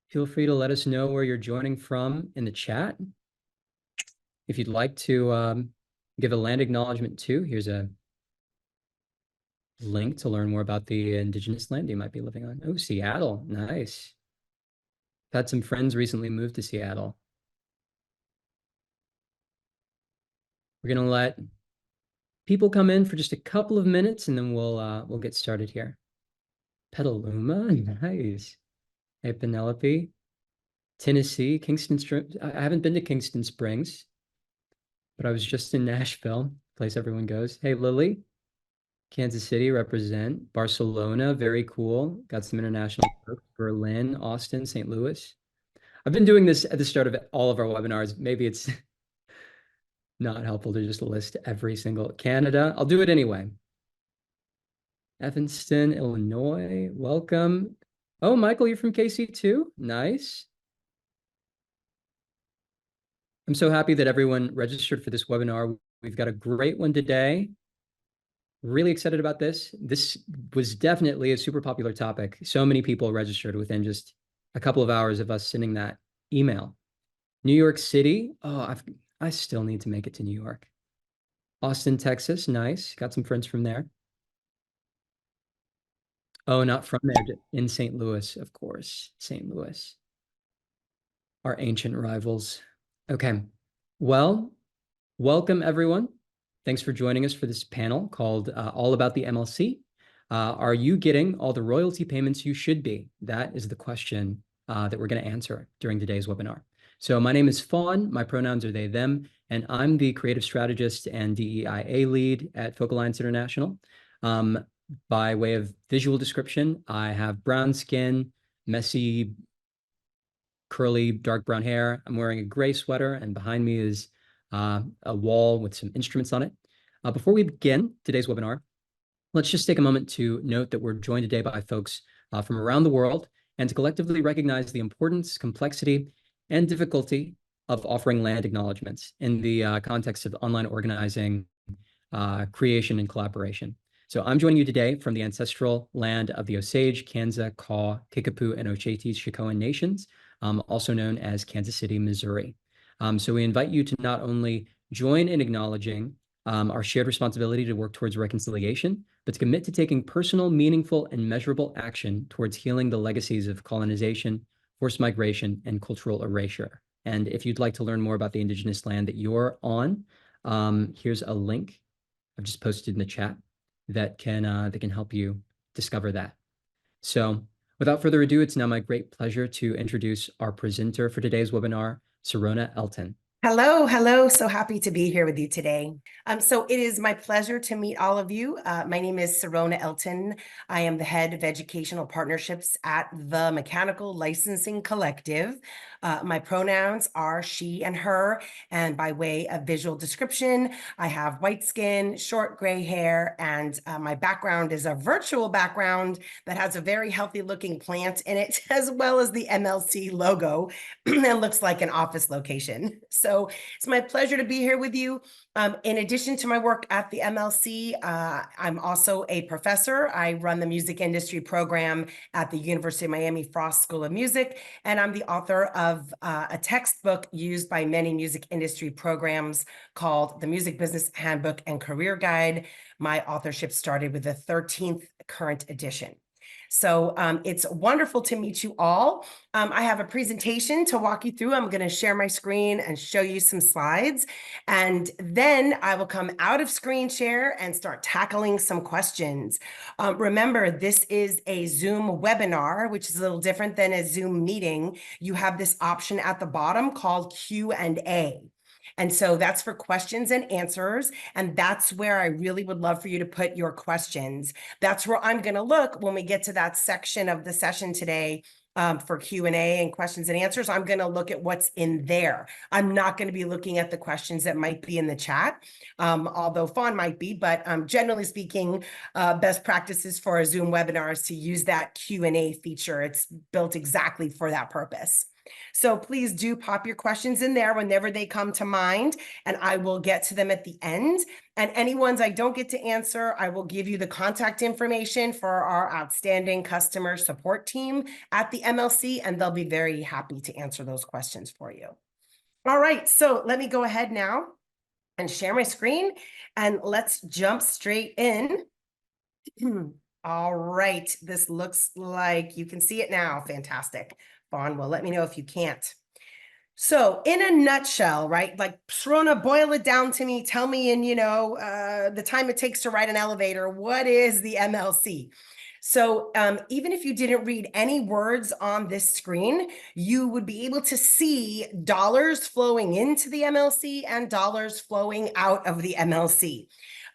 Feel free to let us know where you're joining from in the chat. If you'd like to give a land acknowledgement too, here's a link to learn more about the indigenous land you might be living on. Oh, Seattle, nice. I've had some friends recently move to Seattle. We're gonna let people come in for just a couple of minutes and then we'll get started here. Petaluma, nice. Hey, Penelope. Tennessee, Kingston Springs. I haven't been to Kingston Springs, but I was just in Nashville, place everyone goes. Hey, Lily. Kansas City represent. Barcelona, very cool. Got some international work. Berlin, Austin, St. Louis. I've been doing this at the start of all of our webinars. Maybe it's not helpful to just list every single Canada. I'll do it anyway. Evanston, Illinois, welcome. Oh, Michael, you're from KC too? Nice. I'm so happy that everyone registered for this webinar. We've got a great one today. Really excited about this. This was definitely a super popular topic. So many people registered within just a couple of hours of us sending that email. New York City. Oh, I still need to make it to New York. Austin, Texas. Nice. Got some friends from there. Oh, not from there. In St. Louis, of course. St. Louis. Our ancient rivals. Okay. Well, welcome everyone. Thanks for joining us for this panel called All About the MLC. Are you getting all the royalty payments you should be? That is the question that we're going to answer during today's webinar. So my name is Fawn, my pronouns are they, them, and I'm the creative strategist and DEIA lead at Folk Alliance International. By way of visual description, I have brown skin, messy, curly, dark brown hair. I'm wearing a gray sweater, and behind me is a wall with some instruments on it. Before we begin today's webinar, let's just take a moment to note that we're joined today by folks from around the world and to collectively recognize the importance, complexity, and difficulty of offering land acknowledgements in the context of online organizing, creation, and collaboration. So I'm joining you today from the ancestral land of the Osage, Kansa, Kaw, Kickapoo, and Oceti-Sakowin nations, also known as Kansas City, Missouri. So we invite you to not only join in acknowledging our shared responsibility to work towards reconciliation, but to commit to taking personal, meaningful, and measurable action towards healing the legacies of colonization, forced migration, and cultural erasure. And if you'd like to learn more about the indigenous land that you're on, here's a link I've just posted in the chat that can help you discover that. So without further ado, it's now my great pleasure to introduce our presenter for today's webinar, Serona Elton. Hello. So happy to be here with you today. So it is my pleasure to meet all of you. My name is Serona Elton. I am the head of educational partnerships at the Mechanical Licensing Collective. My pronouns are she and her, and by way of visual description, I have white skin, short gray hair, and my background is a virtual background that has a very healthy looking plant in it, as well as the MLC logo and looks like an office location. So it's my pleasure to be here with you. In addition to my work at the MLC, I'm also a professor. I run the music industry program at the University of Miami Frost School of Music, and I'm the author of a textbook used by many music industry programs called the Music Business Handbook and Career Guide. My authorship started with the 13th current edition. So it's wonderful to meet you all. I have a presentation to walk you through. I'm going to share my screen and show you some slides. And then I will come out of screen share and start tackling some questions. Remember, this is a Zoom webinar, which is a little different than a Zoom meeting. You have this option at the bottom called Q&A. And so that's for questions and answers. And that's where I really would love for you to put your questions. That's where I'm going to look when we get to that section of the session today for Q&A and questions and answers. I'm going to look at what's in there. I'm not going to be looking at the questions that might be in the chat, although Fawn might be, but generally speaking, best practices for a Zoom webinar is to use that Q&A feature. It's built exactly for that purpose. So please do pop your questions in there whenever they come to mind, and I will get to them at the end. And any ones I don't get to answer, I will give you the contact information for our outstanding customer support team at the MLC, and they'll be very happy to answer those questions for you. All right, so let me go ahead now and share my screen, and let's jump straight in. All right, this looks like you can see it now. Fantastic. Vaughn will let me know if you can't. So in a nutshell, right, like Serona, boil it down to me, tell me in, the time it takes to ride an elevator, what is the MLC? So even if you didn't read any words on this screen, you would be able to see dollars flowing into the MLC and dollars flowing out of the MLC.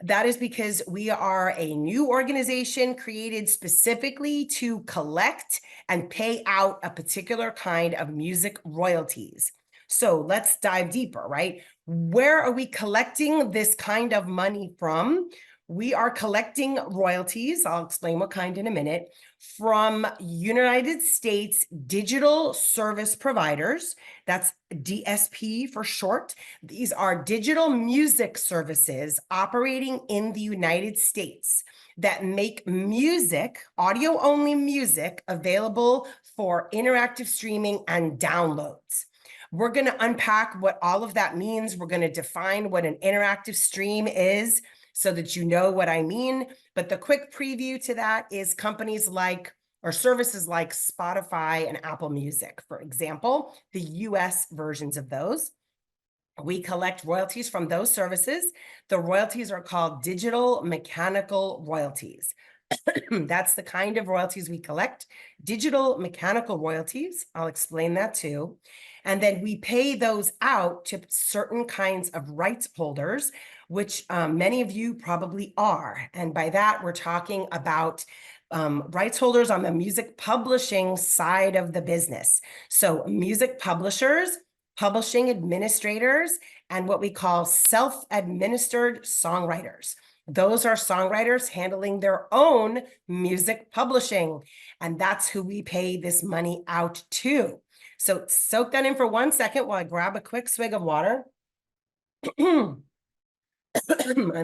That is because we are a new organization created specifically to collect and pay out a particular kind of music royalties. So let's dive deeper, right? Where are we collecting this kind of money from? We are collecting royalties, I'll explain what kind in a minute, from United States digital service providers. That's DSP for short. These are digital music services operating in the United States that make music, audio-only music, available for interactive streaming and downloads. We're going to unpack what all of that means. We're going to define what an interactive stream is so that you know what I mean. But the quick preview to that is companies like, or services like Spotify and Apple Music, for example, the US versions of those. We collect royalties from those services. The royalties are called digital mechanical royalties. That's the kind of royalties we collect, digital mechanical royalties. I'll explain that too. And then we pay those out to certain kinds of rights holders, which many of you probably are. And by that, we're talking about rights holders on the music publishing side of the business. So music publishers, publishing administrators, and what we call self-administered songwriters. Those are songwriters handling their own music publishing, and that's who we pay this money out to. So soak that in for 1 second while I grab a quick swig of water. I'm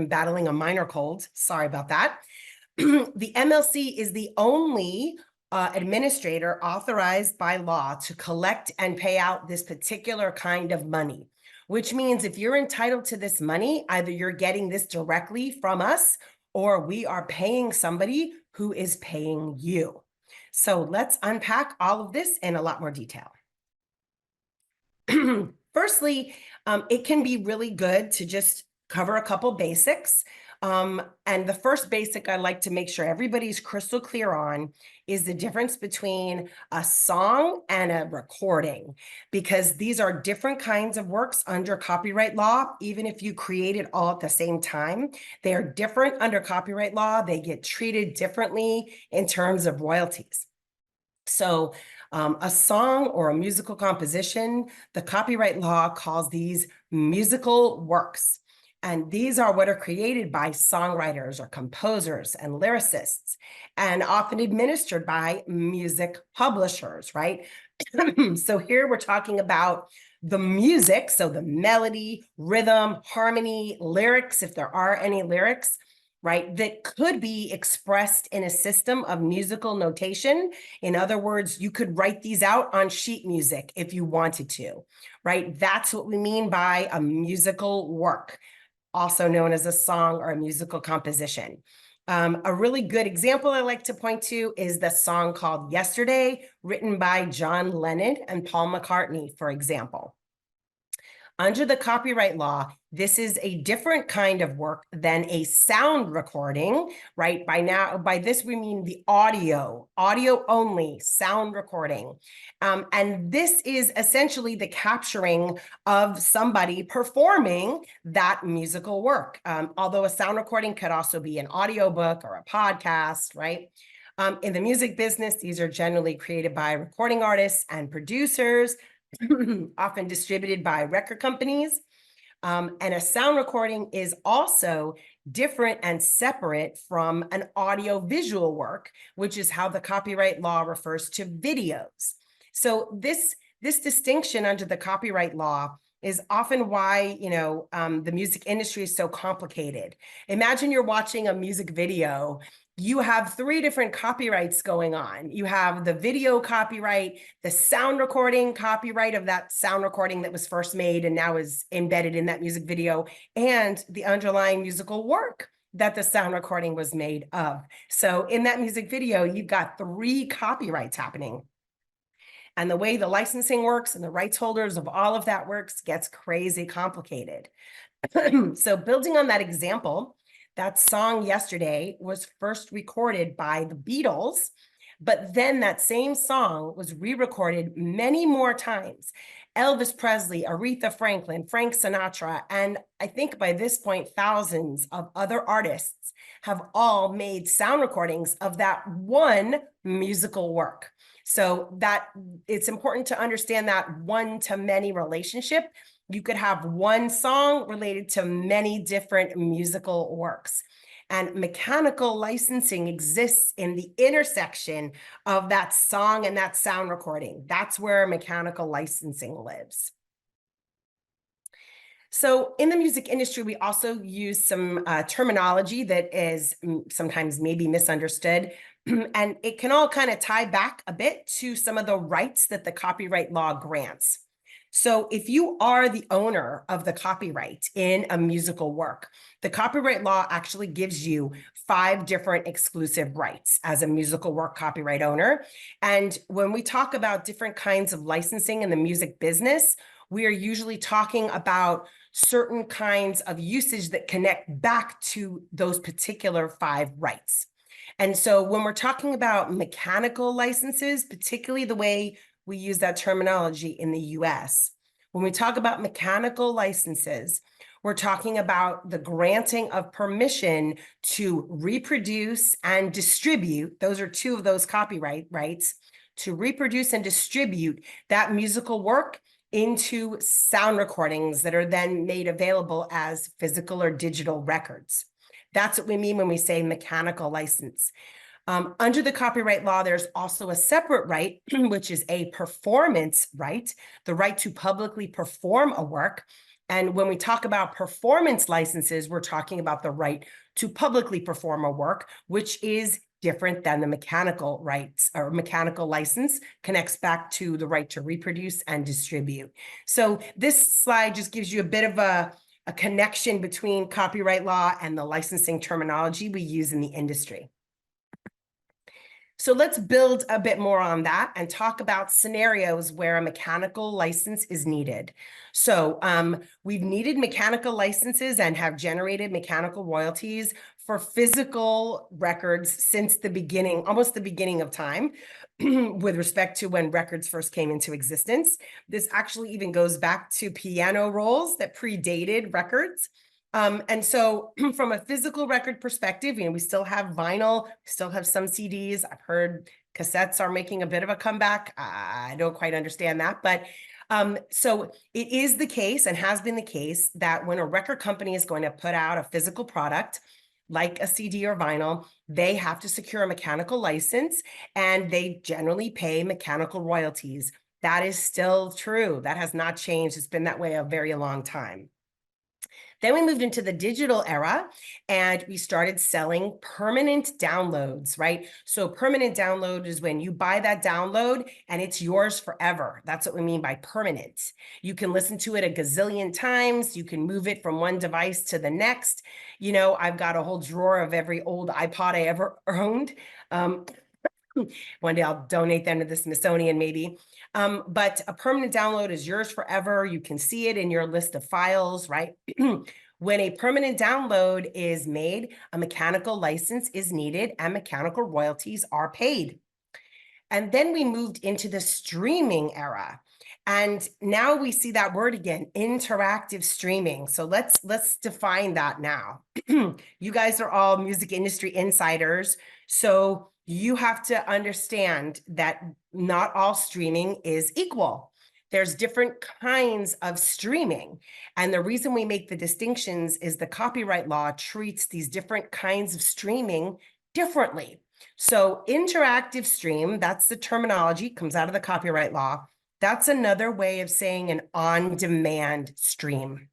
battling a minor cold. Sorry about that. The MLC is the only administrator authorized by law to collect and pay out this particular kind of money, which means if you're entitled to this money, either you're getting this directly from us or we are paying somebody who is paying you. So let's unpack all of this in a lot more detail. Firstly, it can be really good to just cover a couple basics. And the first basic I'd like to make sure everybody's crystal clear on is the difference between a song and a recording, because these are different kinds of works under copyright law. Even if you create it all at the same time, they are different under copyright law. They get treated differently in terms of royalties. So a song or a musical composition, the copyright law calls these musical works. And these are what are created by songwriters or composers and lyricists, and often administered by music publishers, right? So here we're talking about the music, so the melody, rhythm, harmony, lyrics, if there are any lyrics, right, that could be expressed in a system of musical notation. In other words, you could write these out on sheet music if you wanted to, right? That's what we mean by a musical work, also known as a song or a musical composition. A really good example I like to point to is the song called Yesterday, written by John Lennon and Paul McCartney, for example. Under the copyright law, this is a different kind of work than a sound recording, right? By this, we mean the audio only sound recording. And this is essentially the capturing of somebody performing that musical work. Although a sound recording could also be an audiobook or a podcast, right? In the music business, these are generally created by recording artists and producers, often distributed by record companies. And a sound recording is also different and separate from an audio-visual work, which is how the copyright law refers to videos. So this this distinction under the copyright law is often why, the music industry is so complicated. Imagine you're watching a music video. You have 3 different copyrights going on. You have the video copyright, the sound recording copyright of that sound recording that was first made and now is embedded in that music video, and the underlying musical work that the sound recording was made of. So in that music video, you've got 3 copyrights happening. And the way the licensing works and the rights holders of all of that works gets crazy complicated. So building on that example, that song Yesterday was first recorded by the Beatles, but then that same song was re-recorded many more times. Elvis Presley, Aretha Franklin, Frank Sinatra, and I think by this point, thousands of other artists have all made sound recordings of that one musical work. So that it's important to understand that one-to-many relationship. You could have one song related to many different musical works. And mechanical licensing exists in the intersection of that song and that sound recording. That's where mechanical licensing lives. So in the music industry, we also use some terminology that is sometimes maybe misunderstood. And it can all kind of tie back a bit to some of the rights that the copyright law grants. So if you are the owner of the copyright in a musical work, the copyright law actually gives you 5 different exclusive rights as a musical work copyright owner. And when we talk about different kinds of licensing in the music business, we are usually talking about certain kinds of usage that connect back to those particular 5 rights. And so when we're talking about mechanical licenses, particularly the way we use that terminology in the US, when we talk about mechanical licenses, we're talking about the granting of permission to reproduce and distribute. Those are 2 of those copyright rights, to reproduce and distribute that musical work into sound recordings that are then made available as physical or digital records. That's what we mean when we say mechanical license. Under the copyright law, there's also a separate right, which is a performance right, the right to publicly perform a work. And when we talk about performance licenses, we're talking about the right to publicly perform a work, which is different than the mechanical rights, or mechanical license connects back to the right to reproduce and distribute. So this slide just gives you a bit of a connection between copyright law and the licensing terminology we use in the industry. So let's build a bit more on that and talk about scenarios where a mechanical license is needed. So we've needed mechanical licenses and have generated mechanical royalties for physical records since the beginning, almost the beginning of time, with respect to when records first came into existence. This actually even goes back to piano rolls that predated records. And so from a physical record perspective, we still have vinyl, still have some CDs. I've heard cassettes are making a bit of a comeback. I don't quite understand that, but so it is the case and has been the case that when a record company is going to put out a physical product, like a CD or vinyl, they have to secure a mechanical license and they generally pay mechanical royalties. That is still true. That has not changed. It's been that way a very long time. Then we moved into the digital era and we started selling permanent downloads, right? So permanent download is when you buy that download and it's yours forever. That's what we mean by permanent. You can listen to it a gazillion times. You can move it from one device to the next. I've got a whole drawer of every old iPod I ever owned. One day I'll donate them to the Smithsonian maybe. But a permanent download is yours forever. You can see it in your list of files, right? When a permanent download is made, a mechanical license is needed and mechanical royalties are paid. And then we moved into the streaming era. And now we see that word again, interactive streaming. So let's define that now. You guys are all music industry insiders. So you have to understand that not all streaming is equal. There's different kinds of streaming. And the reason we make the distinctions is the copyright law treats these different kinds of streaming differently. So interactive stream, that's the terminology, comes out of the copyright law. That's another way of saying an on-demand stream.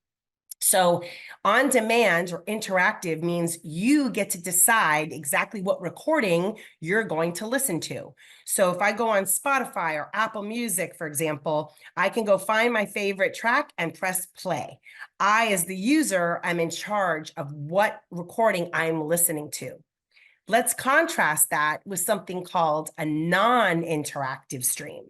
So on demand or interactive means you get to decide exactly what recording you're going to listen to. So if I go on Spotify or Apple Music, for example, I can go find my favorite track and press play. I, as the user, I'm in charge of what recording I'm listening to. Let's contrast that with something called a non-interactive stream.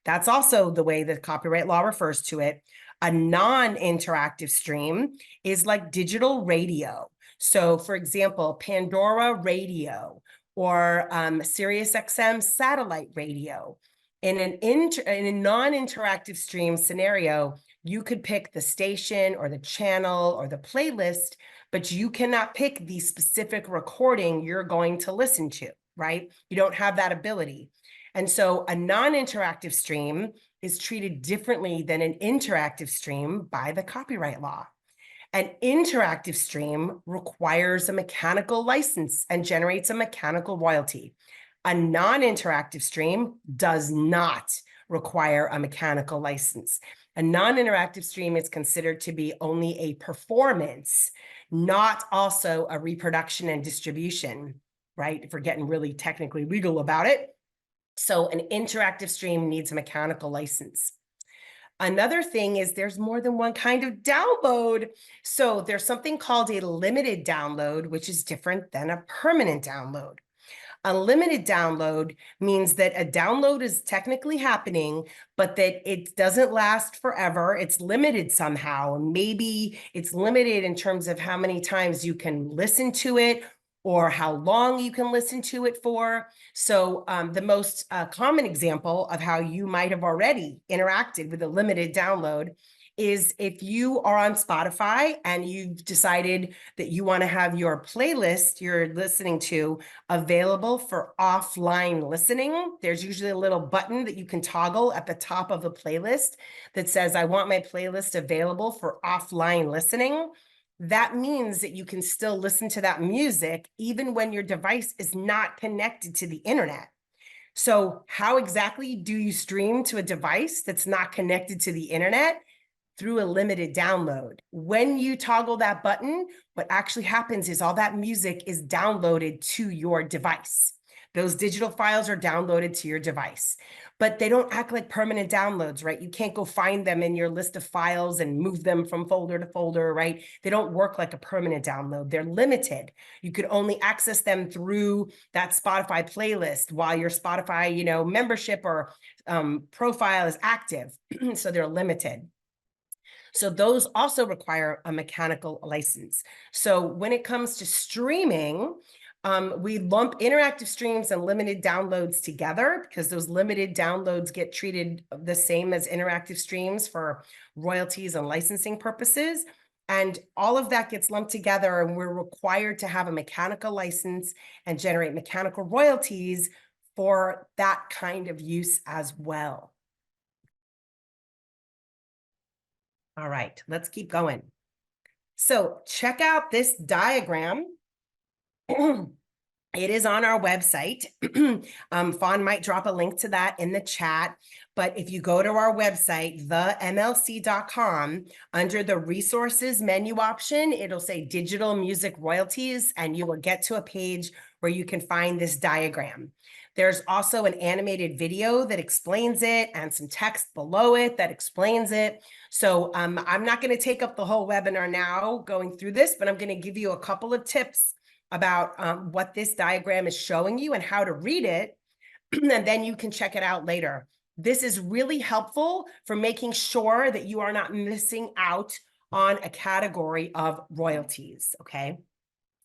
That's also the way the copyright law refers to it. A non-interactive stream is like digital radio. So for example, Pandora Radio or Sirius XM satellite radio. In a non-interactive stream scenario, you could pick the station or the channel or the playlist, but you cannot pick the specific recording you're going to listen to, right? You don't have that ability. And so a non-interactive stream is treated differently than an interactive stream by the copyright law. An interactive stream requires a mechanical license and generates a mechanical royalty. A non-interactive stream does not require a mechanical license. A non-interactive stream is considered to be only a performance, not also a reproduction and distribution, right? If we're getting really technically legal about it. So an interactive stream needs a mechanical license. Another thing is there's more than one kind of download. So there's something called a limited download, which is different than a permanent download. A limited download means that a download is technically happening, but that it doesn't last forever. It's limited somehow. Maybe it's limited in terms of how many times you can listen to it or how long you can listen to it for. So the most common example of how you might have already interacted with a limited download is if you are on Spotify and you've decided that you want to have your playlist you're listening to available for offline listening. There's usually a little button that you can toggle at the top of the playlist that says, I want my playlist available for offline listening. That means that you can still listen to that music even when your device is not connected to the internet. So how exactly do you stream to a device that's not connected to the internet? Through a limited download. When you toggle that button, what actually happens is all that music is downloaded to your device. Those digital files are downloaded to your device, but they don't act like permanent downloads, right? You can't go find them in your list of files and move them from folder to folder, right? They don't work like a permanent download. They're limited. You could only access them through that Spotify playlist while your Spotify, membership or profile is active. So they're limited. So those also require a mechanical license. So when it comes to streaming, we lump interactive streams and limited downloads together because those limited downloads get treated the same as interactive streams for royalties and licensing purposes. And all of that gets lumped together, and we're required to have a mechanical license and generate mechanical royalties for that kind of use as well. All right, let's keep going. So check out this diagram. It is on our website. Fawn might drop a link to that in the chat. But if you go to our website, themlc.com, under the resources menu option, it'll say digital music royalties, and you will get to a page where you can find this diagram. There's also an animated video that explains it and some text below it that explains it. So I'm not going to take up the whole webinar now going through this, but I'm going to give you a couple of tips about what this diagram is showing you and how to read it, and then you can check it out later. This is really helpful for making sure that you are not missing out on a category of royalties, okay?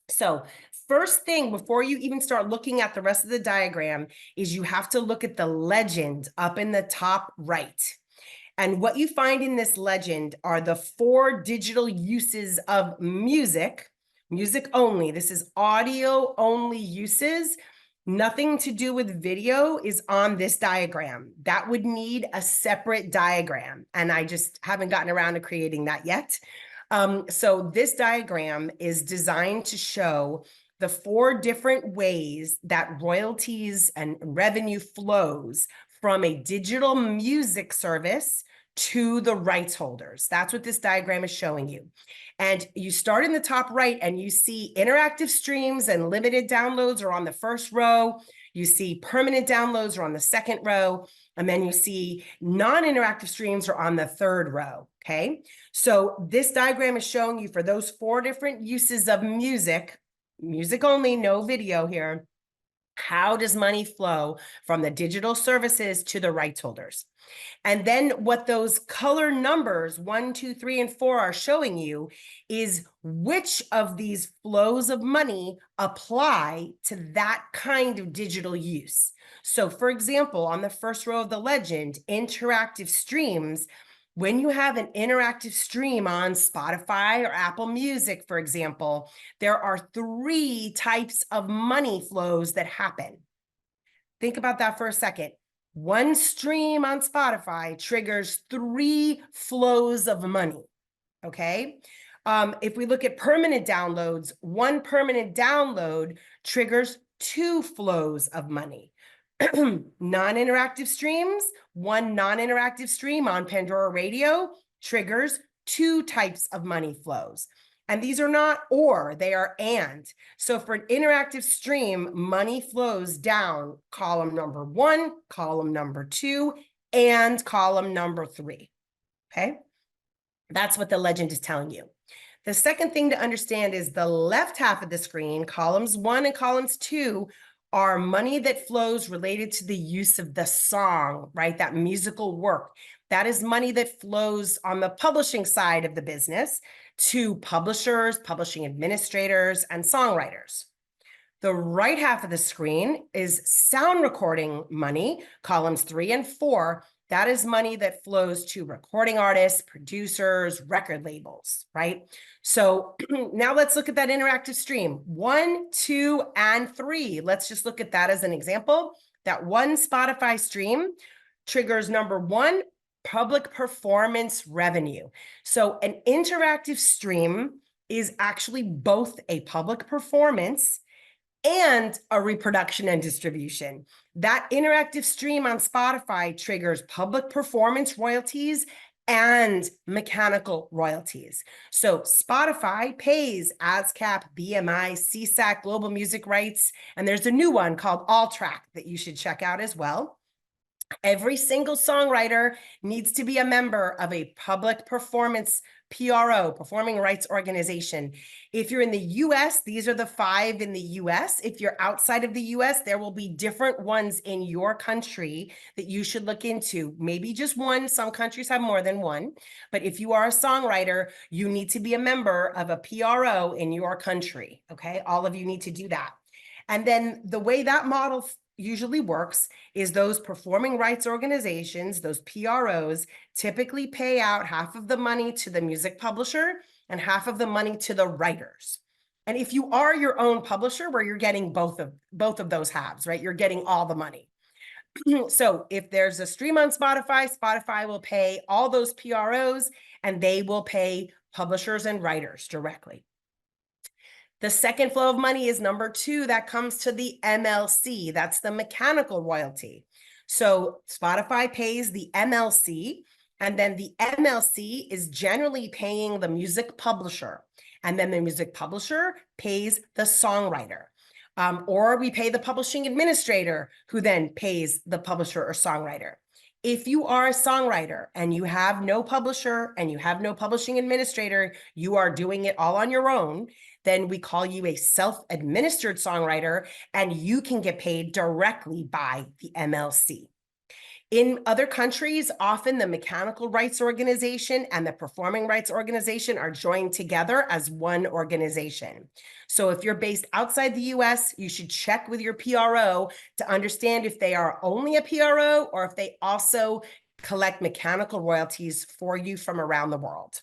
So first thing, before you even start looking at the rest of the diagram, is you have to look at the legend up in the top right. And what you find in this legend are the 4 digital uses of music only. This is audio only uses. Nothing to do with video is on this diagram. That would need a separate diagram, and I just haven't gotten around to creating that yet. So this diagram is designed to show the 4 different ways that royalties and revenue flows from a digital music service to the rights holders. That's what this diagram is showing you. And you start in the top right and you see interactive streams and limited downloads are on the first row. You see permanent downloads are on the second row. And then you see non-interactive streams are on the third row, okay? So this diagram is showing you for those 4 different uses of music only, no video here, how does money flow from the digital services to the rights holders? And then what those color numbers 1, 2, 3, and 4 are showing you is which of these flows of money apply to that kind of digital use. So for example, on the first row of the legend, interactive streams, when you have an interactive stream on Spotify or Apple Music, for example, there are 3 types of money flows that happen. Think about that for a second. One stream on Spotify triggers 3 flows of money, okay? If we look at permanent downloads, one permanent download triggers 2 flows of money. Non-interactive streams, one non-interactive stream on Pandora Radio triggers 2 types of money flows. And these are not or, they are and. So for an interactive stream, money flows down column number 1, column number 2, and column number 3, okay? That's what the legend is telling you. The second thing to understand is the left half of the screen, columns 1 and columns 2, are money that flows related to the use of the song, right? That musical work. That is money that flows on the publishing side of the business to publishers, publishing administrators, and songwriters. The right half of the screen is sound recording money, columns 3 and 4. That is money that flows to recording artists, producers, record labels, right? So now let's look at that interactive stream. 1, 2, and 3. Let's just look at that as an example. That one Spotify stream triggers number 1, public performance revenue. So an interactive stream is actually both a public performance and a reproduction and distribution. That interactive stream on Spotify triggers public performance royalties and mechanical royalties. So Spotify pays ASCAP, BMI, CSAC, Global Music Rights, and there's a new one called All Track that you should check out as well. Every single songwriter needs to be a member of a public performance PRO, Performing Rights Organization. If you're in the US, these are the 5 in the US. If you're outside of the US, there will be different ones in your country that you should look into. Maybe just one. Some countries have more than one. But if you are a songwriter, you need to be a member of a PRO in your country. Okay, all of you need to do that. And then the way that model usually works is those performing rights organizations, those PROs, typically pay out half of the money to the music publisher and half of the money to the writers. And if you are your own publisher, where you're getting both of those halves, right? You're getting all the money. So if there's a stream on Spotify, Spotify will pay all those PROs and they will pay publishers and writers directly. The second flow of money is number 2, that comes to the MLC. That's the mechanical royalty. So Spotify pays the MLC, and then the MLC is generally paying the music publisher. And then the music publisher pays the songwriter. Or we pay the publishing administrator, who then pays the publisher or songwriter. If you are a songwriter and you have no publisher and you have no publishing administrator, you are doing it all on your own, then we call you a self-administered songwriter, and you can get paid directly by the MLC. In other countries, often the mechanical rights organization and the performing rights organization are joined together as one organization. So if you're based outside the US, you should check with your PRO to understand if they are only a PRO or if they also collect mechanical royalties for you from around the world.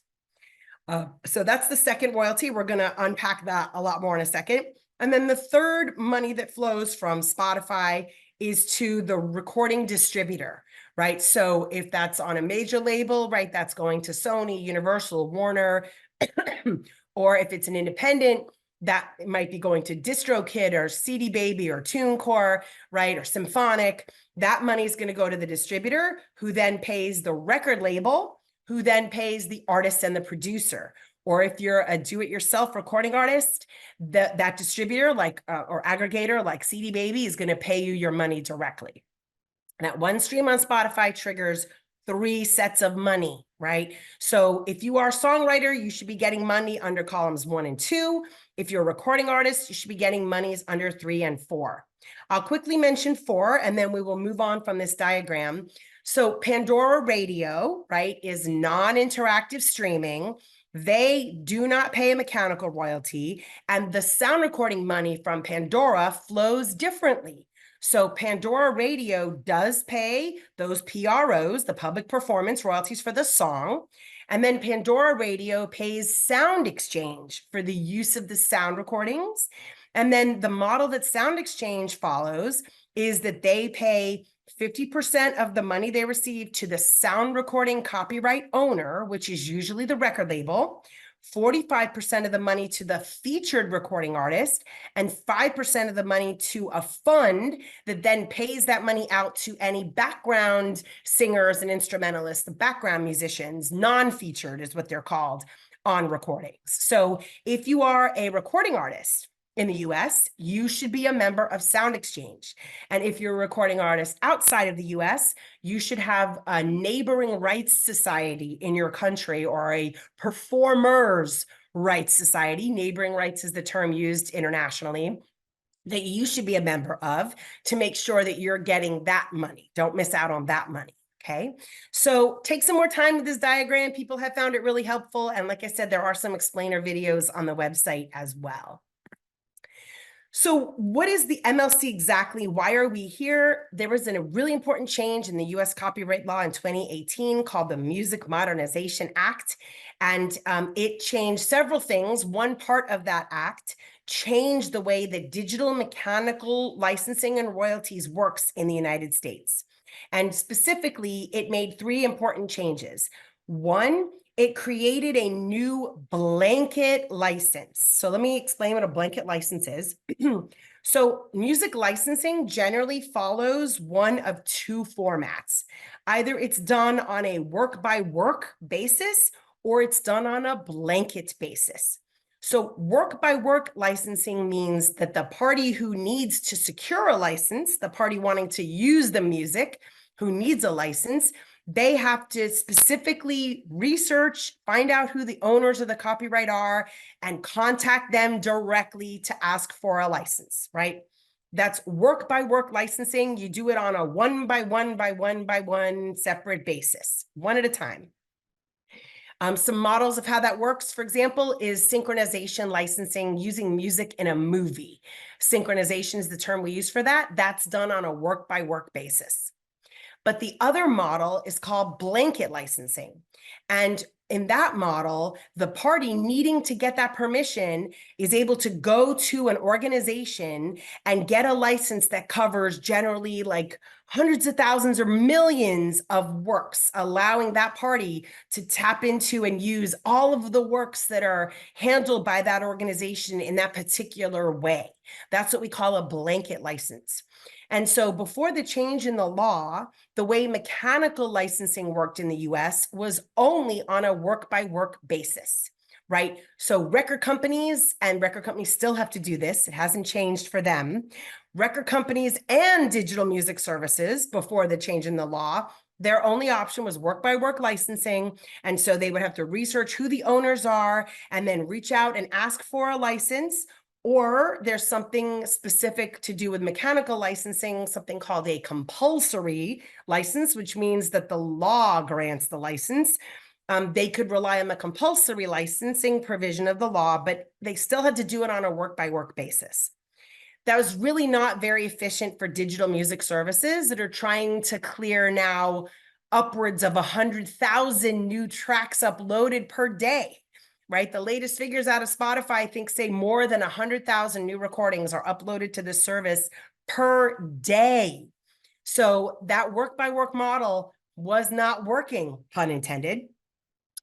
So that's the second royalty. We're going to unpack that a lot more in a second. And then the third money that flows from Spotify is to the recording distributor, right? So if that's on a major label, right, that's going to Sony, Universal, Warner, or if it's an independent, that might be going to DistroKid or CD Baby or TuneCore, right? Or Symphonic. That money is going to go to the distributor, who then pays the record label, who then pays the artist and the producer. Or if you're a do-it-yourself recording artist, that distributor or aggregator like CD Baby is going to pay you your money directly. And that one stream on Spotify triggers 3 sets of money, right? So if you are a songwriter, you should be getting money under columns 1 and 2. If you're a recording artist, you should be getting monies under 3 and 4. I'll quickly mention 4, and then we will move on from this diagram. So Pandora Radio, right, is non-interactive streaming. They do not pay a mechanical royalty, and the sound recording money from Pandora flows differently. So Pandora Radio does pay those PROs, the public performance royalties for the song. And then Pandora Radio pays Sound Exchange for the use of the sound recordings. And then the model that Sound Exchange follows is that they pay 50% of the money they receive to the sound recording copyright owner, which is usually the record label, 45% of the money to the featured recording artist, and 5% of the money to a fund that then pays that money out to any background singers and instrumentalists, the background musicians, non-featured is what they're called on recordings. So if you are a recording artist in the US, you should be a member of Sound Exchange. And if you're a recording artist outside of the US, you should have a neighboring rights society in your country, or a performers' rights society. Neighboring rights is the term used internationally, that you should be a member of to make sure that you're getting that money. Don't miss out on that money. Okay, so take some more time with this diagram. People have found it really helpful. And like I said, there are some explainer videos on the website as well. So what is the MLC exactly? Why are we here? There was a really important change in the US copyright law in 2018 called the Music Modernization Act. And it changed several things. One part of that act changed the way that digital mechanical licensing and royalties works in the United States. And specifically, it made 3 important changes. One, it created a new blanket license. So let me explain what a blanket license is. So music licensing generally follows one of 2 formats. Either it's done on a work by work basis, or it's done on a blanket basis. So work by work licensing means that the party who needs to secure a license, the party wanting to use the music, who needs a license, they have to specifically research, find out who the owners of the copyright are, and contact them directly to ask for a license, right? That's work by work licensing. You do it on a 1 by 1 by 1 by 1 separate basis, one at a time. Some models of how that works, for example, is synchronization licensing using music in a movie. Synchronization is the term we use for that. That's done on a work by work basis. But the other model is called blanket licensing. And in that model, the party needing to get that permission is able to go to an organization and get a license that covers generally like hundreds of thousands or millions of works, allowing that party to tap into and use all of the works that are handled by that organization in that particular way. That's what we call a blanket license. And so before the change in the law, the way mechanical licensing worked in the US was only on a work by work basis, right? So record companies still have to do this. It hasn't changed for them. Record companies and digital music services before the change in the law, their only option was work by work licensing. And so they would have to research who the owners are and then reach out and ask for a license. Or there's something specific to do with mechanical licensing, something called a compulsory license, which means that the law grants the license. They could rely on the compulsory licensing provision of the law, but they still had to do it on a work by work basis. That was really not very efficient for digital music services that are trying to clear now upwards of 100,000 new tracks uploaded per day. Right? The latest figures out of Spotify, I think, say more than 100,000 new recordings are uploaded to the service per day. So that work by work model was not working, pun intended.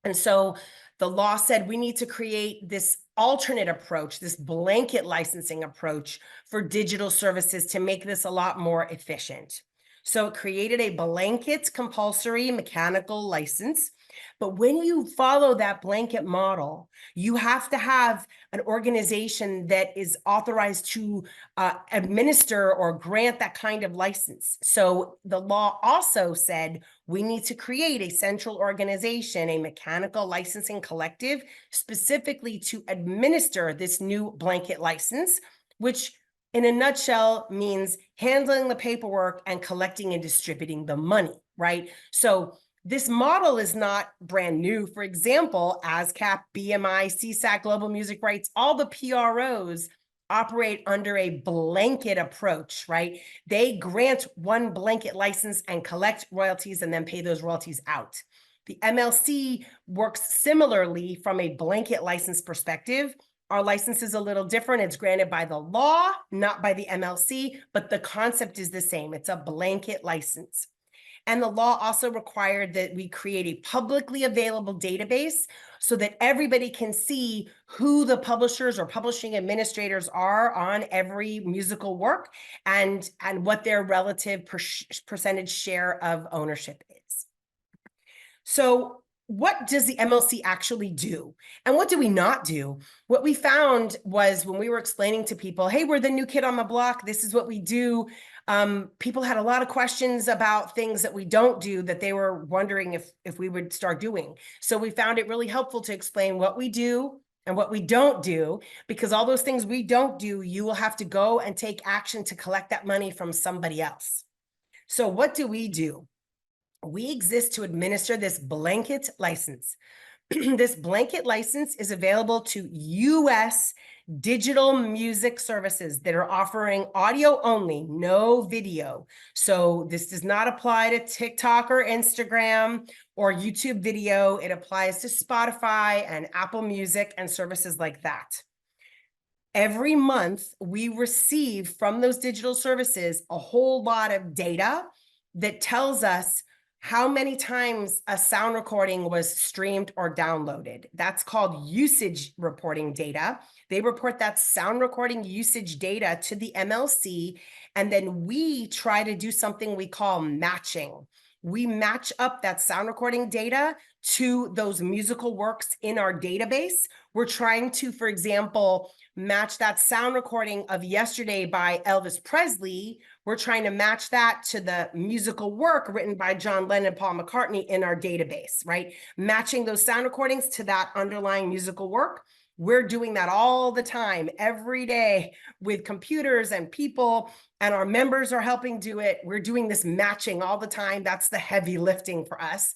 And so the law said we need to create this alternate approach, this blanket licensing approach for digital services to make this a lot more efficient. So it created a blanket compulsory mechanical license. But when you follow that blanket model, you have to have an organization that is authorized to administer or grant that kind of license. So the law also said we need to create a central organization, a mechanical licensing collective, specifically to administer this new blanket license, which in a nutshell means handling the paperwork and collecting and distributing the money, right? So this model is not brand new. For example, ASCAP, BMI, CSAC, Global Music Rights, all the PROs operate under a blanket approach, right? They grant one blanket license and collect royalties and then pay those royalties out. The MLC works similarly from a blanket license perspective. Our license is a little different. It's granted by the law, not by the MLC, but the concept is the same. It's a blanket license. And the law also required that we create a publicly available database so that everybody can see who the publishers or publishing administrators are on every musical work and what their relative percentage share of ownership is. So what does the MLC actually do? And what do we not do? What we found was when we were explaining to people, hey, we're the new kid on the block, this is what we do. People had a lot of questions about things that we don't do that they were wondering if we would start doing. So we found it really helpful to explain what we do and what we don't do, because all those things we don't do, you will have to go and take action to collect that money from somebody else. So what do? We exist to administer this blanket license. This blanket license is available to US digital music services that are offering audio only, no video. So this does not apply to TikTok or Instagram or YouTube video. It applies to Spotify and Apple Music and services like that. Every month, we receive from those digital services a whole lot of data that tells us how many times a sound recording was streamed or downloaded. That's called usage reporting data. They report that sound recording usage data to the MLC, and then we try to do something we call matching. We match up that sound recording data to those musical works in our database. We're trying to, for example, match that sound recording of Yesterday by Elvis Presley. We're trying to match that to the musical work written by John Lennon and Paul McCartney in our database, right? Matching those sound recordings to that underlying musical work. We're doing that all the time, every day, with computers and people, and our members are helping do it. We're doing this matching all the time. That's the heavy lifting for us.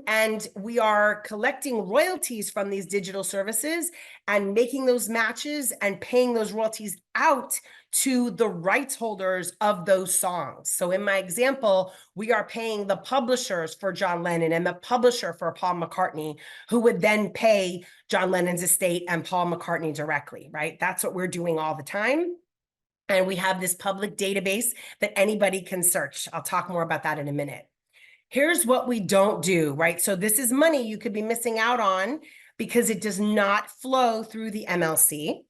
And we are collecting royalties from these digital services and making those matches and paying those royalties out to the rights holders of those songs. So in my example, we are paying the publishers for John Lennon and the publisher for Paul McCartney, who would then pay John Lennon's estate and Paul McCartney directly, right? That's what we're doing all the time. And we have this public database that anybody can search. I'll talk more about that in a minute. Here's what we don't do, right? So this is money you could be missing out on because it does not flow through the MLC.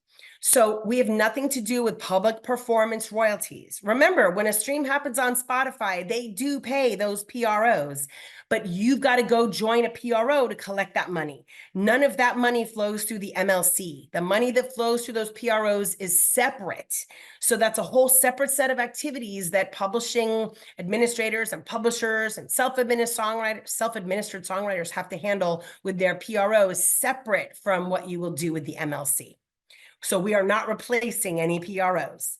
So we have nothing to do with public performance royalties. Remember, when a stream happens on Spotify, they do pay those PROs, but you've got to go join a PRO to collect that money. None of that money flows through the MLC. The money that flows through those PROs is separate. So that's a whole separate set of activities that publishing administrators and publishers and self-administered songwriters have to handle with their PROs, separate from what you will do with the MLC. So we are not replacing any PROs.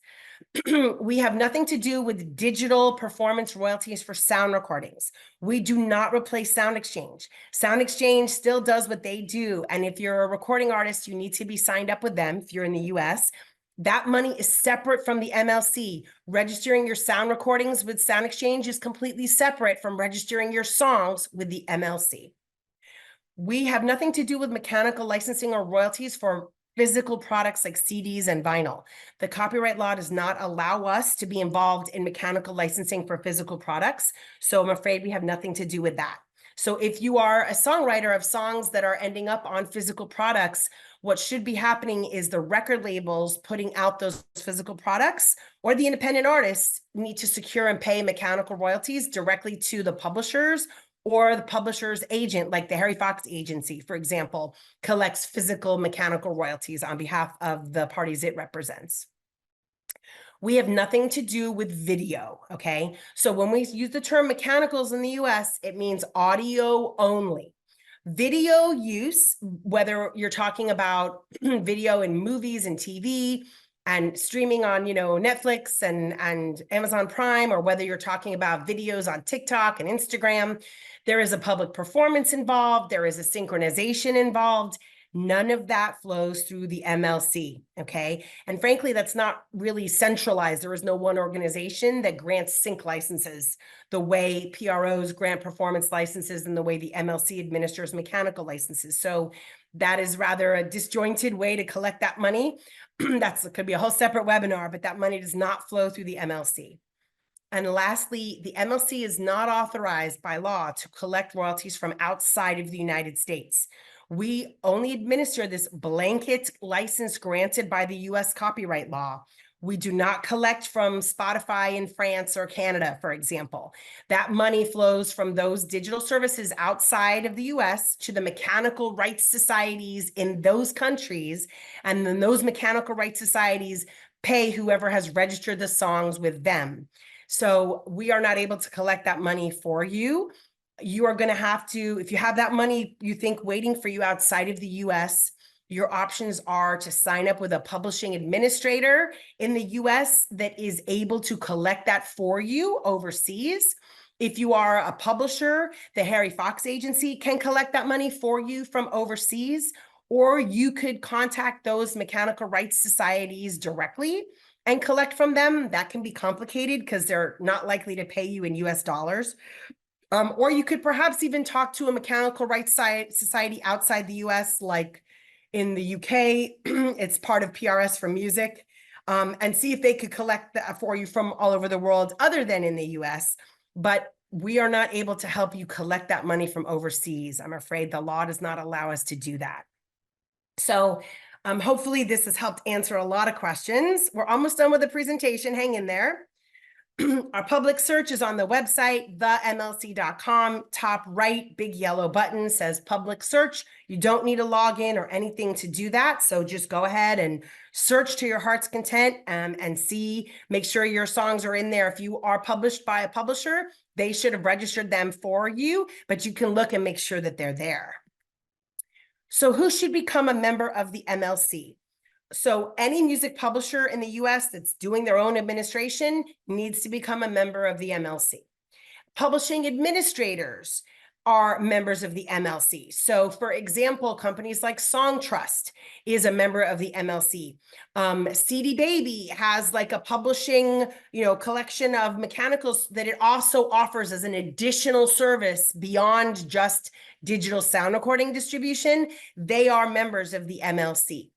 We have nothing to do with digital performance royalties for sound recordings. We do not replace Sound Exchange. Sound Exchange still does what they do. And if you're a recording artist, you need to be signed up with them if you're in the US. That money is separate from the MLC. Registering your sound recordings with Sound Exchange is completely separate from registering your songs with the MLC. We have nothing to do with mechanical licensing or royalties for physical products like CDs and vinyl. The copyright law does not allow us to be involved in mechanical licensing for physical products. So I'm afraid we have nothing to do with that. So if you are a songwriter of songs that are ending up on physical products, what should be happening is the record labels putting out those physical products, or the independent artists need to secure and pay mechanical royalties directly to the publishers, or the publisher's agent, like the Harry Fox agency, for example, collects physical mechanical royalties on behalf of the parties it represents. We have nothing to do with video, okay? So when we use the term mechanicals in the US, it means audio only. Video use, whether you're talking about video in movies and TV and streaming on, Netflix and Amazon Prime, or whether you're talking about videos on TikTok and Instagram, there is a public performance involved, there is a synchronization involved. None of that flows through the MLC, okay? And frankly, that's not really centralized. There is no one organization that grants sync licenses the way PROs grant performance licenses and the way the MLC administers mechanical licenses. So that is rather a disjointed way to collect that money. That could be a whole separate webinar, but that money does not flow through the MLC. And lastly, the MLC is not authorized by law to collect royalties from outside of the United States. We only administer this blanket license granted by the US copyright law. We do not collect from Spotify in France or Canada, for example. That money flows from those digital services outside of the US to the mechanical rights societies in those countries. And then those mechanical rights societies pay whoever has registered the songs with them. So we are not able to collect that money for you. You are going to have to, if you have that money, you think waiting for you outside of the US, your options are to sign up with a publishing administrator in the US that is able to collect that for you overseas. If you are a publisher, the Harry Fox agency can collect that money for you from overseas, or you could contact those mechanical rights societies directly and collect from them. That can be complicated because they're not likely to pay you in US dollars. Or you could perhaps even talk to a mechanical rights society outside the US, like in the UK, it's part of PRS for music, and see if they could collect that for you from all over the world other than in the US. But we are not able to help you collect that money from overseas. I'm afraid the law does not allow us to do that. So hopefully this has helped answer a lot of questions. We're almost done with the presentation. Hang in there. Our public search is on the website, themlc.com. Top right, big yellow button says public search. You don't need a login or anything to do that. So just go ahead and search to your heart's content and see, make sure your songs are in there. If you are published by a publisher, they should have registered them for you, but you can look and make sure that they're there. So who should become a member of the MLC? So any music publisher in the US that's doing their own administration needs to become a member of the MLC. Publishing administrators are members of the MLC. So for example, companies like Songtrust is a member of the MLC. CD Baby has like a publishing, collection of mechanicals that it also offers as an additional service beyond just digital sound recording distribution. They are members of the MLC.